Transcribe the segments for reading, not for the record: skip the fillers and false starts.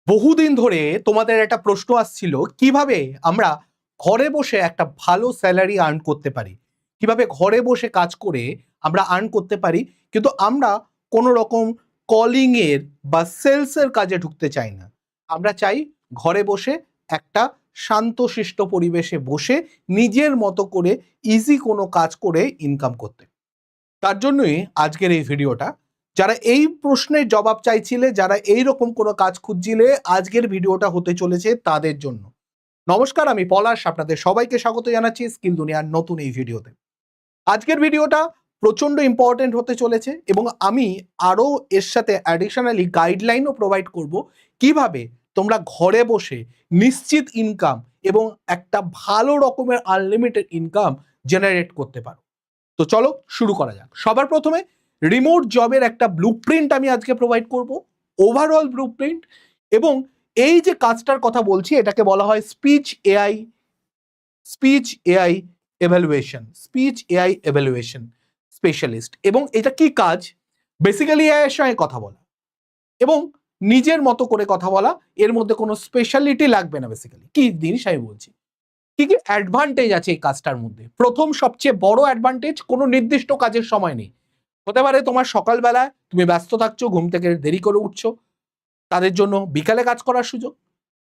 বহুদিন ধরে তোমাদের একটা প্রশ্ন আসছিল কিভাবে আমরা ঘরে বসে একটা ভালো স্যালারি আর্ন করতে পারি, কিভাবে ঘরে বসে কাজ করে আমরা আর্ন করতে পারি, কিন্তু আমরা কোনো রকম কলিং এর বা সেলস এর কাজে ঢুকতে চাই না। আমরা চাই ঘরে বসে একটা শান্তশিষ্ট পরিবেশে বসে নিজের মতো করে ইজি কোনো কাজ করে ইনকাম করতে। তার জন্যই আজকের এই ভিডিওটা। যারা এই প্রশ্নের জবাব চাইছিলে, যারা এই রকম কোনো কাজ খুঁজছিলে, আজকের ভিডিওটা হতে চলেছে তাদের জন্য। নমস্কার, আমি পলাশ, আপনাদের সবাইকে স্বাগত জানাচ্ছি স্কিল দুনিয়ার নতুন এই ভিডিওতে। আজকের ভিডিওটা প্রচন্ড ইম্পর্টেন্ট হতে চলেছে এবং আমি আরও এর সাথে অ্যাডিশনালি গাইডলাইনও প্রোভাইড করব কিভাবে তোমরা ঘরে বসে নিশ্চিত ইনকাম এবং একটা ভালো রকমের আনলিমিটেড ইনকাম জেনারেট করতে পারো। তো চলো শুরু করা যাক। সবার প্রথমে রিমোট জবের একটা ব্লুপ্রিন্ট আমি আজকে প্রোভাইড করব, ওভারঅল ব্লুপ্রিন্ট। এবং এই যে কাজটার কথা বলছি এটাকে বলা হয় স্পিচ এআই এভালুয়েশন স্পেশালিস্ট। এবং এটা কি কাজ? বেসিক্যালি এআই এর সঙ্গে কথা বলা এবং নিজের মতো করে কথা বলা, এর মধ্যে কোনো স্পেশালিটি লাগবে না। বেসিক্যালি কি জিনিস আমি বলছি, কি কি অ্যাডভান্টেজ আছে এই কাজটার মধ্যে। প্রথম সবচেয়ে বড় অ্যাডভান্টেজ, কোনো নির্দিষ্ট কাজের সময় নেই। হতে পারে তোমার সকালবেলায় তুমি ব্যস্ত থাকছো, ঘুম থেকে দেরি করে উঠছো, তাদের জন্য বিকালে কাজ করার সুযোগ।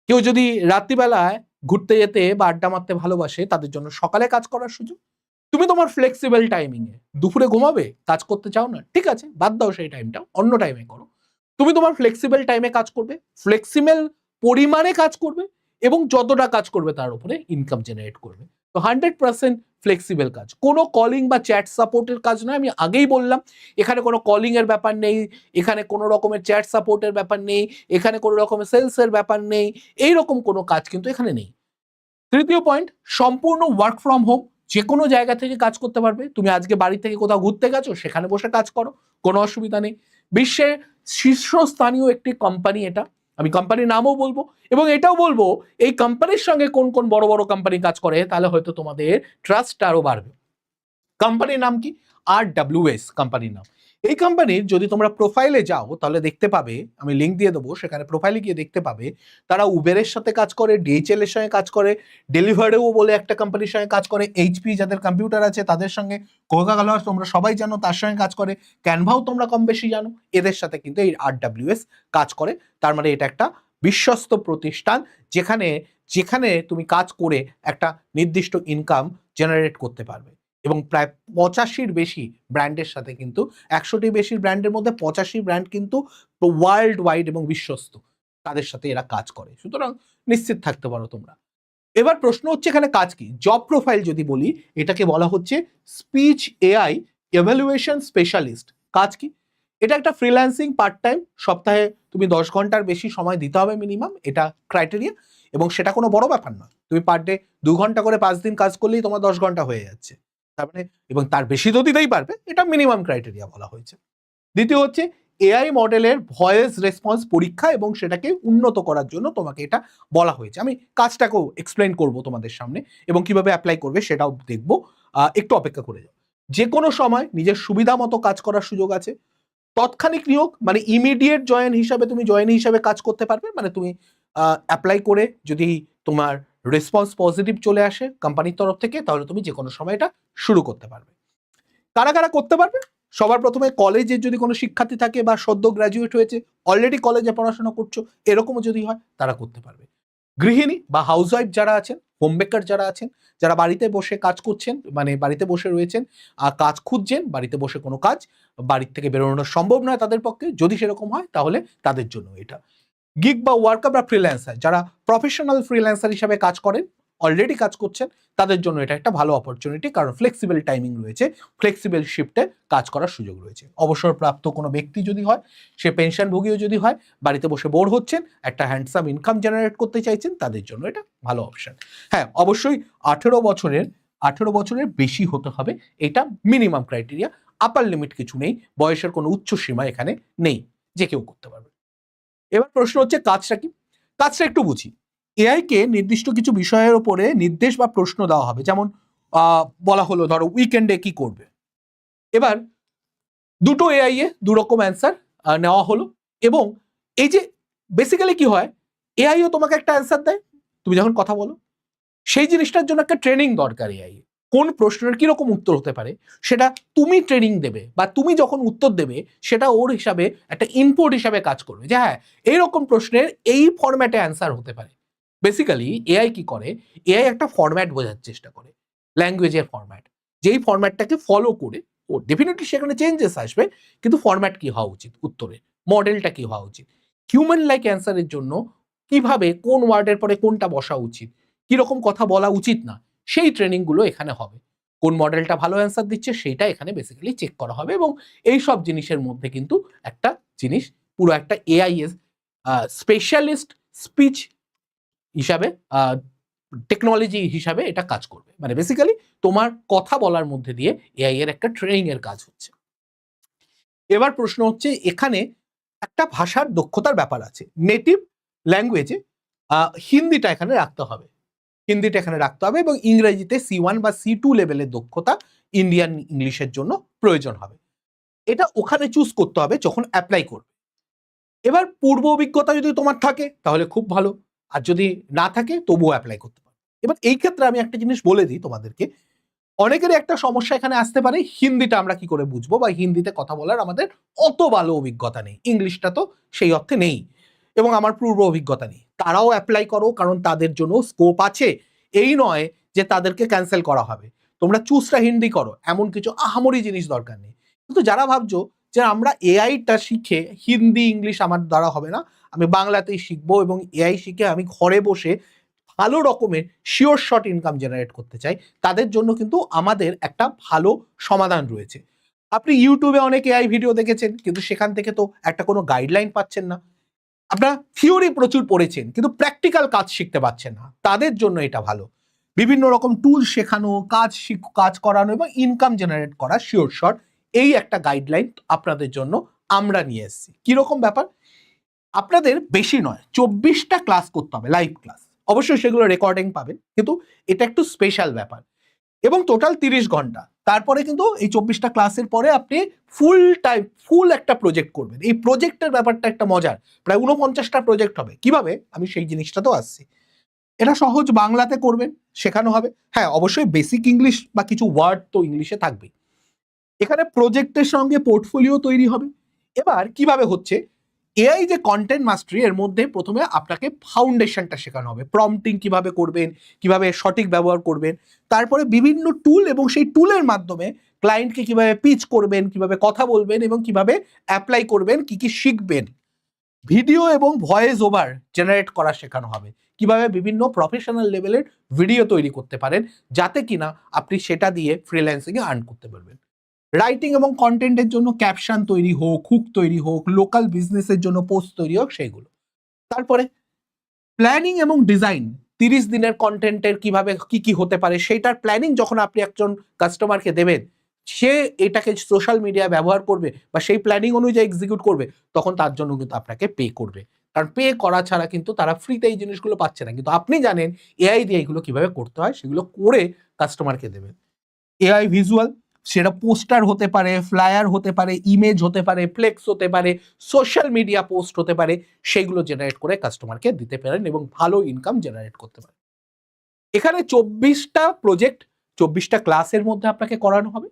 কেউ যদি রাত্রিবেলায় ঘুরতে যেতে বা আড্ডা মারতে ভালোবাসে, তাদের জন্য সকালে কাজ করার সুযোগ। তুমি তোমার ফ্লেক্সিবল টাইমিং এ দুপুরে ঘুমাবে, কাজ করতে চাও না, ঠিক আছে, বাদ দাও সেই টাইমটা, অন্য টাইমে করো। তুমি তোমার ফ্লেক্সিবল টাইমে কাজ করবে, ফ্লেক্সিবল পরিমাণে কাজ করবে এবং যতটা কাজ করবে তার উপরে ইনকাম জেনারেট করবে। তো 100% ফ্লেক্সিবল কাজ, কোনো কলিং বা চ্যাট সাপোর্টের কাজ নয়। আমি আগেই বললাম এখানে কোনো কলিং এর ব্যাপার নেই, এখানে কোনো রকমের চ্যাট সাপোর্টের ব্যাপার নেই, এখানে কোনো রকমের সেলস এর ব্যাপার নেই, এইরকম কোনো কাজ কিন্তু এখানে নেই। তৃতীয় পয়েন্ট, সম্পূর্ণ ওয়ার্ক ফ্রম হোম, যে কোনো জায়গা থেকে কাজ করতে পারবে। তুমি আজকে বাড়ি থেকে কোথাও ঘুরতে গেছো, সেখানে বসে কাজ করো, কোনো অসুবিধা নেই। বিশ্বের শীর্ষস্থানীয় একটি কোম্পানি এটা, আমি কোম্পানির নামও বলবো এবং এটাও বলবো এই কোম্পানির সঙ্গে কোন কোন বড় বড় কোম্পানি কাজ করে, তাহলে হয়তো তোমাদের ট্রাস্ট আরো বাড়বে। কোম্পানির নাম কি? RWS কোম্পানির নাম। এই কোম্পানির যদি তোমরা প্রোফাইলে যাও তাহলে দেখতে পাবে, আমি লিঙ্ক দিয়ে দেবো, সেখানে প্রোফাইলে গিয়ে দেখতে পাবে তারা উবেরের সাথে কাজ করে, DHL এর সঙ্গে কাজ করে, ডেলিভারিও বলে একটা কোম্পানির সঙ্গে কাজ করে, HP যাদের কম্পিউটার আছে তাদের সঙ্গে, কোকাকোলা তোমরা সবাই জানো তার সঙ্গে কাজ করে, ক্যানভাও তোমরা কম বেশি জানো, এদের সাথে কিন্তু এই RWS কাজ করে। তার মানে এটা একটা বিশ্বস্ত প্রতিষ্ঠান, যেখানে যেখানে তুমি কাজ করে একটা নির্দিষ্ট ইনকাম জেনারেট করতে পারবে। এবং প্রায় 85-র বেশি ব্র্যান্ডের সাথে, কিন্তু 100টির বেশি ব্র্যান্ডের মধ্যে 85 ব্র্যান্ড কিন্তু ওয়ার্ল্ড ওয়াইড এবং বিশ্বস্ত, তাদের সাথে এরা কাজ করে। সুতরাং নিশ্চিত থাকতে পারো তোমরা। এবার প্রশ্ন হচ্ছে এখানে কাজ কি। জব প্রোফাইল যদি বলি, এটাকে বলা হচ্ছে স্পিচ এআই এভালুয়েশন স্পেশালিস্ট। কাজ কি? এটা একটা ফ্রিল্যান্সিং পার্ট টাইম, সপ্তাহে তুমি 10 ঘন্টার বেশি সময় দিতে হবে মিনিমাম, এটা ক্রাইটেরিয়া। এবং সেটা কোনো বড় ব্যাপার নয়, তুমি পার ডে 2 ঘন্টা করে 5 দিন কাজ করলেই তোমার 10 ঘন্টা হয়ে যাচ্ছে। তার মানে এবং তার বেশি তো দিতেই পারবে, এটা মিনিমাম ক্রাইটেরিয়া বলা হয়েছে। দ্বিতীয় হচ্ছে এআই মডেলের ভয়েস রেসপন্স পরীক্ষা এবং সেটাকে উন্নত করার জন্য তোমাকে এটা বলা হয়েছে। আমি কাজটাকেও এক্সপ্লেন করব তোমাদের সামনে এবং কিভাবে অ্যাপ্লাই করবে সেটাও দেখবো। একটু অপেক্ষা করে যাও। যে কোনো সময় নিজের সুবিধা মতো কাজ করার সুযোগ আছে। তৎক্ষণিক নিয়োগ, মানে ইমিডিয়েট জয়েন হিসাবে তুমি জয়েন হিসাবে কাজ করতে পারবে। মানে তুমি অ্যাপ্লাই করে যদি তোমার রেসপন্স পজিটিভ চলে আসে কোম্পানির তরফ থেকে, তাহলে তুমি যে কোনো সময় এটা শুরু করতে পারবে। কারা কারা করতে পারবে? সবার প্রথমে কলেজের যদি কোনো শিক্ষার্থী থাকে বা সদ্য গ্র্যাজুয়েট হয়েছে, অলরেডি কলেজে পড়াশোনা করছো, এরকমও যদি হয় তারা করতে পারবে। গৃহিণী বা হাউসওয়াইফ যারা আছেন, হোম মেকার যারা আছেন, যারা বাড়িতে বসে কাজ করছেন, মানে বাড়িতে বসে রয়েছেন, কাজ খুঁজছেন, বাড়িতে বসে কোনো কাজ, বাড়ির থেকে বেরোনো সম্ভব নয় তাদের পক্ষে, যদি সেরকম হয় তাহলে তাদের জন্য এটা। গিগ বা ওয়ার্কার বা ফ্রিল্যান্সার, যারা প্রফেশনাল ফ্রিল্যান্সার হিসাবে কাজ করেন, অলরেডি কাজ করছেন, তাদের জন্য এটা একটা ভালো অপরচুনিটি, কারণ ফ্লেক্সিবল টাইমিং রয়েছে, ফ্লেক্সিবল শিফটে কাজ করার সুযোগ রয়েছে। অবসরপ্রাপ্ত কোনো ব্যক্তি যদি হয়, সে পেনশনভোগীও যদি হয়, বাড়িতে বসে বোর হচ্ছেন, একটা হ্যান্ডসাম ইনকাম জেনারেট করতে চাইছেন, তাদের জন্য এটা ভালো অপশন। হ্যাঁ, অবশ্যই 18 বছরের বেশি হতে হবে, এটা মিনিমাম ক্রাইটেরিয়া। আপার লিমিট কিছু নেই, বয়সের কোনো উচ্চ সীমা এখানে নেই, যে কেউ করতে পারবে। এবার প্রশ্ন হচ্ছে কাজটা কি। কাজটা একটু বুঝি। এআই কে নির্দিষ্ট কিছু বিষয়ের উপরে নির্দেশ বা প্রশ্ন দেওয়া হবে, যেমন বলা হলো ধরো উইকেন্ডে কি করবে। এবার দুটো এআই এ দু রকম অ্যান্সার নেওয়া হলো। এবং এই যে বেসিক্যালি কি হয়, এআইও তোমাকে একটা অ্যান্সার দেয় তুমি যখন কথা বলো। সেই জিনিসটার জন্য একটা ট্রেনিং দরকার এআই। কোন প্রশ্নের কিরকম উত্তর হতে পারে সেটা তুমি ট্রেনিং দেবে, বা তুমি যখন উত্তর দেবে সেটা ওর হিসাবে একটা ইনপুট হিসাবে কাজ করবে যে হ্যাঁ এইরকম প্রশ্নের এই ফরম্যাটে অ্যান্সার হতে পারে। বেসিক্যালি এআই কি করে, এআই একটা ফরম্যাট বোঝার চেষ্টা করে, ল্যাঙ্গুয়েজের ফরম্যাট, যেই ফরম্যাটটাকে ফলো করে ও ডেফিনেটলি সেখানে চেঞ্জেস আসবে, কিন্তু ফরম্যাট কি হওয়া উচিত উত্তরের, মডেলটা কি হওয়া উচিত, হিউম্যান লাইক অ্যান্সারের জন্য কিভাবে কোন ওয়ার্ডের পরে কোনটা বসা উচিত, কিরকম কথা বলা উচিত না, সেই ট্রেনিংগুলো এখানে হবে। কোন মডেলটা ভালো অ্যান্সার দিচ্ছে সেইটা এখানে বেসিক্যালি চেক করা হবে, এবং এই সব জিনিসের মধ্যে কিন্তু একটা জিনিস পুরো একটা এআই এর স্পেশালিস্ট স্পিচ হিসাবে, টেকনোলজি হিসাবে এটা কাজ করবে। মানে বেসিক্যালি তোমার কথা বলার মধ্যে দিয়ে এআই এর একটা ট্রেনিং এর কাজ হচ্ছে। এবার প্রশ্ন হচ্ছে এখানে একটা ভাষার দক্ষতার ব্যাপার আছে। নেটিভ ল্যাঙ্গুয়েজে হিন্দিটা এখানে রাখতে হবে, হিন্দিটা এখানে রাখতে হবে, এবং ইংরেজিতে C1 বা C2 লেভেলের দক্ষতা ইন্ডিয়ান ইংলিশের জন্য প্রয়োজন হবে। এটা ওখানে চুজ করতে হবে যখন অ্যাপ্লাই করবে। এবার পূর্ব অভিজ্ঞতা যদি তোমার থাকে তাহলে খুব ভালো, আর যদি না থাকে তবুও অ্যাপ্লাই করতে পারো। এবার এই ক্ষেত্রে আমি একটা জিনিস বলে দিই তোমাদেরকে, অনেকেরই একটা সমস্যা এখানে আসতে পারে, হিন্দিটা আমরা কি করে বুঝবো, বা হিন্দিতে কথা বলার আমাদের অত ভালো অভিজ্ঞতা নেই, ইংলিশটা তো সেই অর্থে নেই, এবং আমার পূর্ব অভিজ্ঞতা নেই। তারাও অ্যাপ্লাই করো, কারণ তাদের জন্য স্কোপ আছে। এই নয় যে তাদেরকে ক্যান্সেল করা হবে। তোমরা চুজটা হিন্দি করো, এমন কিছু আহামরি জিনিস দরকার নেই। কিন্তু যারা ভাবছো যে আমরা এআইটা শিখে হিন্দি ইংলিশ আমার দ্বারা হবে না, আমি বাংলাতেই শিখবো এবং এআই শিখে আমি ঘরে বসে ভালো রকমের শিওর শট ইনকাম জেনারেট করতে চাই, তাদের জন্য কিন্তু আমাদের একটা ভালো সমাধান রয়েছে। আপনি ইউটিউবে অনেক এআই ভিডিও দেখেছেন, কিন্তু সেখান থেকে তো একটা কোনো গাইডলাইন পাচ্ছেন না। আপনার থিওরি প্রচুর পড়েছেন, কিন্তু প্র্যাকটিক্যাল কাজ শিখতে পাচ্ছেন না, তাদের জন্য এটা ভালো। বিভিন্ন রকম টুল শেখানো, কাজ করানো এবং ইনকাম জেনারেট করা শিওর শট, এই একটা গাইডলাইন আপনাদের জন্য আমরা নিয়ে এসেছি। কিরকম ব্যাপার, আপনাদের বেশি নয় 24টা ক্লাস করতে হবে, লাইভ ক্লাস। অবশ্যই সেগুলো রেকর্ডিং পাবেন, কিন্তু এটা একটু স্পেশাল ব্যাপার, এবং টোটাল 30 ঘন্টা। তারপরে কিন্তু এই 24টা ক্লাসের পরে আপনি ফুল একটা প্রজেক্ট করবেন। এই প্রজেক্টের ব্যাপারটা একটা মজার, প্রায় 49টা প্রজেক্ট হবে। কিভাবে, আমি সেই জিনিসটা তো আসছি। এটা সহজ বাংলাতে করবেন, শেখানো হবে। হ্যাঁ, অবশ্যই বেসিক ইংলিশ বা কিছু ওয়ার্ড তো ইংলিশে থাকবে। এখানে প্রজেক্টের সঙ্গে পোর্টফোলিও তৈরি হবে। এবার কিভাবে হচ্ছে, এআই যে কন্টেন্ট মাস্টারি, এর মধ্যে প্রথমে আপনাকে ফাউন্ডেশনটা শেখানো হবে, প্রম্পটিং কিভাবে করবেন, কিভাবে সঠিক ব্যবহার করবেন, তারপরে বিভিন্ন টুল, এবং সেই টুলের মাধ্যমে ক্লায়েন্টকে কিভাবে পিচ করবেন, কিভাবে কথা বলবেন, এবং কিভাবে অ্যাপ্লাই করবেন, কি কি শিখবেন। ভিডিও এবং ভয়েস ওভার জেনারেট করা শেখানো হবে, কিভাবে বিভিন্ন প্রফেশনাল লেভেলের ভিডিও তৈরি করতে পারেন, যাতে কিনা আপনি সেটা দিয়ে ফ্রিল্যান্সিং এ আর্ন করতে পারবেন। রাইটিং এবং কন্টেন্টের জন্য ক্যাপশন তৈরি হোক, হুক তৈরি হোক, লোকাল বিজনেসের জন্য পোস্ট তৈরি হোক, সেইগুলো। তারপরে প্ল্যানিং এবং ডিজাইন, 30 দিনের কন্টেন্টের কিভাবে কি কি হতে পারে সেইটার প্ল্যানিং যখন আপনি একজন কাস্টমারকে দেবেন, সে এটাকে সোশ্যাল মিডিয়া ব্যবহার করবে বা সেই প্ল্যানিং অনুযায়ী এক্সিকিউট করবে, তখন তার জন্য কিন্তু আপনাকে পে করবে। কারণ পে করা ছাড়া কিন্তু তারা ফ্রিতে এই জিনিসগুলো পাচ্ছে না, কিন্তু আপনি জানেন এআই দিয়ে এগুলো কিভাবে করতে হয়, সেগুলো করে কাস্টমারকে দেবেন। এআই ভিজুয়াল, সেটা পোস্টার হতে পারে, ফ্লায়ার হতে পারে, ইমেজ হতে পারে, ফ্লেক্স হতে পারে, সোশ্যাল মিডিয়া পোস্ট হতে পারে, সেগুলো জেনারেট করে কাস্টমারকে দিতে পারেন এবং ভালো ইনকাম জেনারেট করতে পারেন। এখানে 24টা প্রজেক্ট, 24টা ক্লাসের মধ্যে আপনাকে করানো হবে,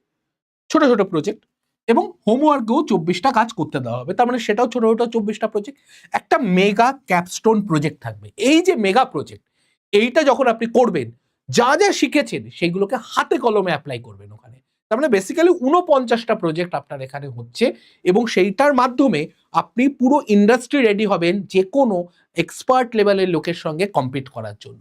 ছোট ছোট প্রজেক্ট, এবং হোমওয়ার্কও 24টা কাজ করতে দেওয়া হবে। তার মানে সেটাও ছোট ছোট 24টা প্রজেক্ট। একটা মেগা ক্যাপস্টোন প্রজেক্ট থাকবে। এই যে মেগা প্রজেক্ট, এইটা যখন আপনি করবেন, যা যা শিখেছেন সেগুলোকে হাতে কলমে অ্যাপ্লাই করবেন ওখানে। তার মানে বেসিক্যালি 49টা প্রজেক্ট আপনার এখানে হচ্ছে, এবং সেইটার মাধ্যমে আপনি পুরো ইন্ডাস্ট্রি রেডি হবেন যে কোনো এক্সপার্ট লেভেলের লোকের সঙ্গে কম্পিট করার জন্য।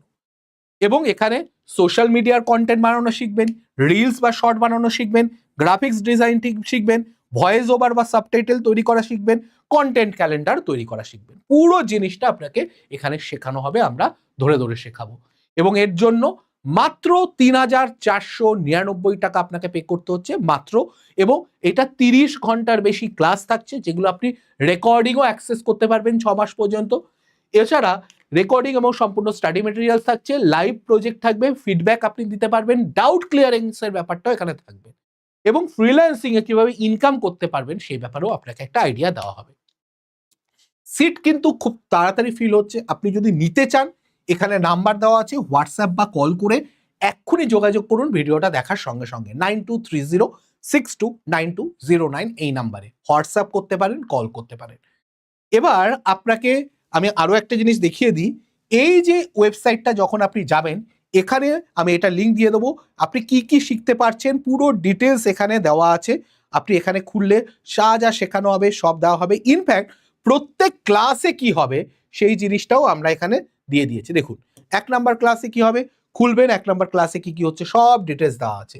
এবং এখানে সোশ্যাল মিডিয়ার কন্টেন্ট বানানো শিখবেন, রিলস বা শর্ট বানানো শিখবেন, গ্রাফিক্স ডিজাইন শিখবেন, ভয়েস ওভার বা সাবটাইটেল তৈরি করা শিখবেন, কন্টেন্ট ক্যালেন্ডার তৈরি করা শিখবেন। পুরো জিনিসটা আপনাকে এখানে শেখানো হবে, আমরা ধরে ধরে শেখাবো। এবং এর জন্য মাত্র 3,499 টাকা আপনাকে পে করতে হচ্ছে মাত্র। এবং এটা 30 ঘন্টার বেশি ক্লাস থাকছে, যেগুলো আপনি রেকর্ডিংও অ্যাক্সেস করতে পারবেন 6 মাস পর্যন্ত। এছাড়া রেকর্ডিং এবং সম্পূর্ণ স্টাডি মেটেরিয়াল থাকছে, লাইভ প্রজেক্ট থাকবে, ফিডব্যাক আপনি দিতে পারবেন, ডাউট ক্লিয়ারিংস এর ব্যাপারটাও এখানে থাকবে, এবং ফ্রিল্যান্সিং এ কিভাবে ইনকাম করতে পারবেন সেই ব্যাপারেও আপনাকে একটা আইডিয়া দেওয়া হবে। সিট কিন্তু খুব তাড়াতাড়ি ফিল হচ্ছে। আপনি যদি নিতে চান এখানে নাম্বার দেওয়া আছে, হোয়াটসঅ্যাপ বা কল করে এক্ষুনি যোগাযোগ করুন ভিডিওটা দেখার সঙ্গে সঙ্গে 9230629209 এই নাম্বারে হোয়াটসঅ্যাপ করতে পারেন, কল করতে পারেন। এবার আপনাকে আমি আরো একটা জিনিস দেখিয়ে দিই। এই যে ওয়েবসাইটটা যখন আপনি যাবেন, এখানে আমি এটা লিঙ্ক দিয়ে দেবো, আপনি কি কি শিখতে পারছেন পুরো ডিটেলস এখানে দেওয়া আছে। আপনি এখানে খুললে যা শেখানো হবে সব দেওয়া হবে। ইনফ্যাক্ট প্রত্যেক ক্লাসে কি হবে সেই জিনিসটাও আমরা এখানে দিয়ে দিয়েছি। দেখুন 1 নাম্বার ক্লাসে কি হবে, খুলবেন 1 নাম্বার ক্লাসে কি কি হচ্ছে সব ডিটেলস দেওয়া আছে।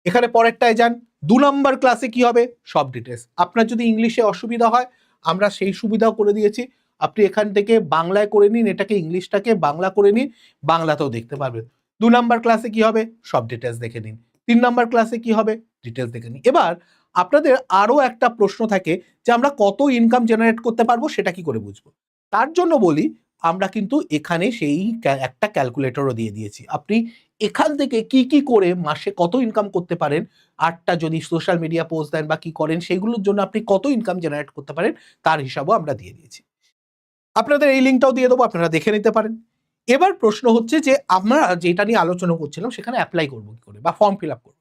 এখানে পরেরটায় যান, 2 নাম্বার ক্লাসে কি হবে সব ডিটেলস। আপনার যদি ইংলিশে অসুবিধা হয় আমরা সেই সুবিধাও করে দিয়েছি। আপনি এখান থেকে বাংলায় করে নিন, এটাকে ইংলিশটাকে বাংলা করে নিন, বাংলাতেও দেখতে পারবেন। 2 নাম্বার ক্লাসে কি হবে সব ডিটেলস দেখে নিন। 3 নাম্বার ক্লাসে কি হবে ডিটেলস দেখে নিন। এবার আপনাদের আরো একটা প্রশ্ন থাকে যে আমরা কত ইনকাম জেনারেট করতে পারবো সেটা কি করে বুঝবো। তার জন্য বলি আমরা কিন্তু এখানে সেই একটা ক্যালকুলেটরও দিয়ে দিয়েছি। আপনি এখান থেকে কি কি করে মাসে কত ইনকাম করতে পারেন, 8টা যদি সোশ্যাল মিডিয়া পোস্ট দেন বা কি করেন সেগুলোর জন্য আপনি কত ইনকাম জেনারেট করতে পারেন তার হিসাবও আমরা দিয়ে দিয়েছি। আপনাদের এই লিঙ্কটাও দিয়ে দেবো, আপনারা দেখে নিতে পারেন। এবার প্রশ্ন হচ্ছে যে আমরা যেটা নিয়ে আলোচনা করছিলাম সেখানে অ্যাপ্লাই করবো কি করে বা ফর্ম ফিল আপ করবো।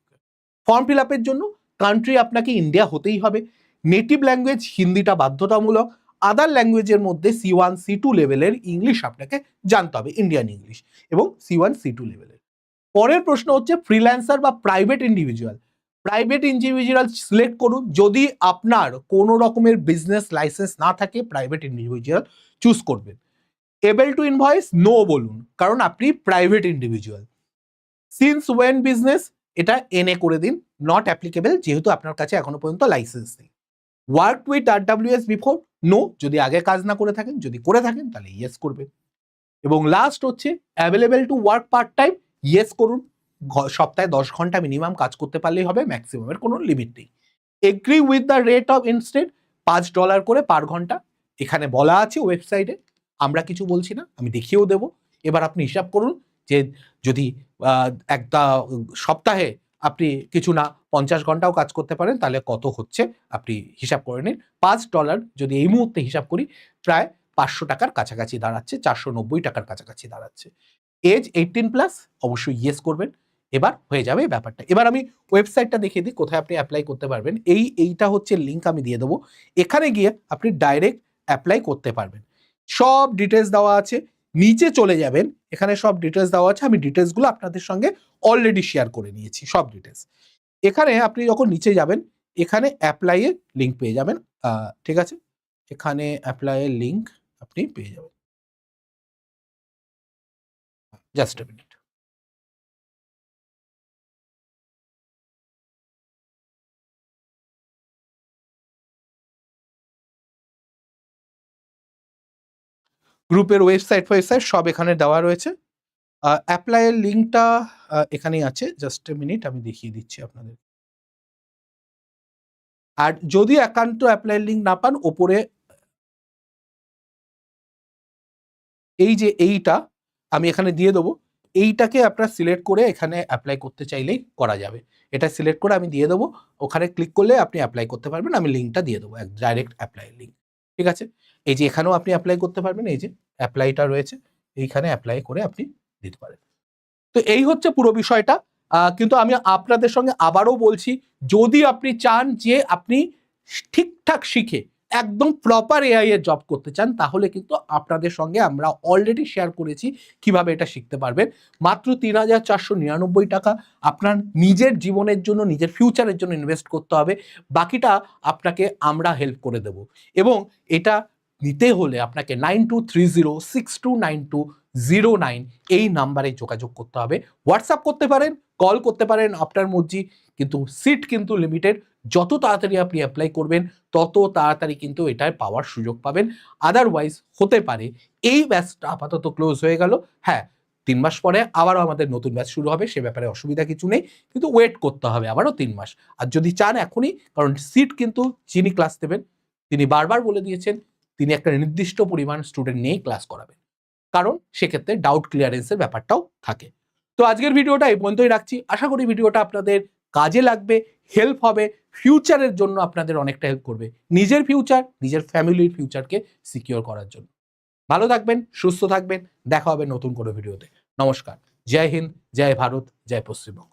ফর্ম ফিল আপের জন্য কান্ট্রি আপনাকে ইন্ডিয়া হতেই হবে। নেটিভ ল্যাঙ্গুয়েজ হিন্দিটা বাধ্যতামূলক। আদার ল্যাঙ্গুয়েজের মধ্যে C1 C2 লেভেলের ইংলিশ আপনাকে জানতে হবে, ইন্ডিয়ান ইংলিশ, এবং C1 C2 লেভেলের। পরের প্রশ্ন হচ্ছে ফ্রিল্যান্সার বা private individual. Private individual select করুন। যদি আপনার কোনো রকমের বিজনেস লাইসেন্স না থাকে প্রাইভেট ইন্ডিভিজুয়াল চুজ করবেন। এবেল টু ইনভয়েস নো বলুন, কারণ আপনি private individual. Since own business এটা এনএ করে দিন, নট অ্যাপ্লিকেবল যেহেতু আপনার কাছে এখনো পর্যন্ত লাইসেন্স নেই। Work with RWS before no, যদি আগে কাজ না করে থাকেন, যদি করে থাকেন তাহলে ইয়েস করবেন। এবং লাস্ট হচ্ছে available to work part time, yes করুন। সপ্তাহে 10 ঘন্টা মিনিমাম কাজ করতে পারলেই হবে, ম্যাক্সিমামের কোনো লিমিট নেই। Agree with the rate of instead, $5 করে পার ঘন্টা এখানে বলা আছে ওয়েবসাইটে, আমরা কিছু বলছি না, আমি দেখিয়েও দেব। এবার আপনি হিসাব করুন যে যদি একটা সপ্তাহে আপনি কিছু না 50 ঘন্টাও কাজ করতে পারেন তাহলে কত হচ্ছে আপনি হিসাব করে নিন। $5 যদি এই মুহূর্তে হিসাব করি প্রায় 500 টাকার কাছাকাছি দাঁড়াচ্ছে, 490 টাকার কাছাকাছি দাঁড়াচ্ছে। এজ 18+, অবশ্যই ইয়েস করবেন। এবার হয়ে যাবে ব্যাপারটা। এবার আমি ওয়েবসাইটটা দেখিয়ে দিই কোথায় আপনি অ্যাপ্লাই করতে পারবেন। এইটা হচ্ছে লিঙ্ক আমি দিয়ে দেবো। এখানে গিয়ে আপনি ডাইরেক্ট অ্যাপ্লাই করতে পারবেন। সব ডিটেলস দেওয়া আছে, নিচে চলে যাবেন, এখানে সব ডিটেলস দেওয়া আছে। আমি ডিটেলসগুলো আপনাদের সঙ্গে অলরেডি শেয়ার করে নিয়েছি সব ডিটেলস। এখানে আপনি যখন নিচে যাবেন এখানে অ্যাপ্লাই এর লিঙ্ক পেয়ে যাবেন। ঠিক আছে, এখানে অ্যাপ্লাই এর লিঙ্ক আপনি পেয়ে যাবেন। Just a minute. গ্রুপের ওয়েবসাইট সব এখানে দেওয়া রয়েছে। অ্যাপ্লাই এর লিঙ্কটা এখানেই আছে। জাস্ট এ মিনিট, আমি দেখিয়ে দিচ্ছি আপনাদের। আর যদি একান্ত অ্যাপ্লাই এর লিঙ্ক না পান, ওপরে এই যে এইটা আমি এখানে দিয়ে দেবো, এইটাকে আপনারা সিলেক্ট করে এখানে অ্যাপ্লাই করতে চাইলেই করা যাবে। এটা সিলেক্ট করে আমি দিয়ে দেবো, ওখানে ক্লিক করলে আপনি অ্যাপ্লাই করতে পারবেন। আমি লিঙ্কটা দিয়ে দেবো, ডাইরেক্ট অ্যাপ্লাই লিঙ্ক। ঠিক আছে, এই যে এখানেও আপনি অ্যাপ্লাই করতে পারবেন, এই যে অ্যাপ্লাইটা রয়েছে এইখানে অ্যাপ্লাই করে আপনি দিতে পারেন। তো এই হচ্ছে পুরো বিষয়টা। কিন্তু আমি আপনাদের সঙ্গে আবারও বলছি, যদি আপনি চান যে আপনি ঠিকঠাক শিখে একদম প্রপার এআই এর জব করতে চান, তাহলে কিন্তু আপনাদের সঙ্গে আমরা অলরেডি শেয়ার করেছি কিভাবে এটা শিখতে পারবেন। মাত্র 3,499 টাকা আপনার নিজের জীবনের জন্য, নিজের ফিউচারের জন্য ইনভেস্ট করতে হবে। বাকিটা আপনাকে আমরা হেল্প করে দেব। এবং এটা নিতে হলে আপনাকে 9230629209 এই নাম্বারে যোগাযোগ করতে হবে। হোয়াটসঅ্যাপ করতে পারেন, কল করতে পারেন, আপনার মর্জি, কিন্তু সিট কিন্তু লিমিটেড। যত তাড়াতাড়ি আপনি অ্যাপ্লাই করবেন তত তাড়াতাড়ি কিন্তু এটায় পাওয়ার সুযোগ পাবেন। আদারওয়াইজ হতে পারে এই ব্যাচটা আপাতত ক্লোজ হয়ে গেল। হ্যাঁ, 3 মাস পরে আবারও আমাদের নতুন ব্যাচ শুরু হবে, সে ব্যাপারে অসুবিধা কিছু নেই, কিন্তু ওয়েট করতে হবে আবারও 3 মাস। আর যদি চান এখনই, কারণ সিট কিন্তু যিনি ক্লাস দেবেন তিনি বারবার বলে দিয়েছেন তিনি একটা নির্দিষ্ট পরিমাণ স্টুডেন্ট নিয়েই ক্লাস করাবেন, কারণ সেক্ষেত্রে ডাউট ক্লিয়ারেন্সের ব্যাপারটাও থাকে। তো আজকের ভিডিওটা এই পর্যন্তই রাখছি। আশা করি ভিডিওটা আপনাদের কাজে লাগবে, হেল্প হবে, ফিউচারের জন্য আপনাদের অনেকটা হেল্প করবে, নিজের ফিউচার, নিজের ফ্যামিলির ফিউচারকে সিকিউর করার জন্য। ভালো থাকবেন, সুস্থ থাকবেন, দেখা হবে নতুন কোনো ভিডিওতে। নমস্কার, জয় হিন্দ, জয় ভারত, জয় পশ্চিমবঙ্গ।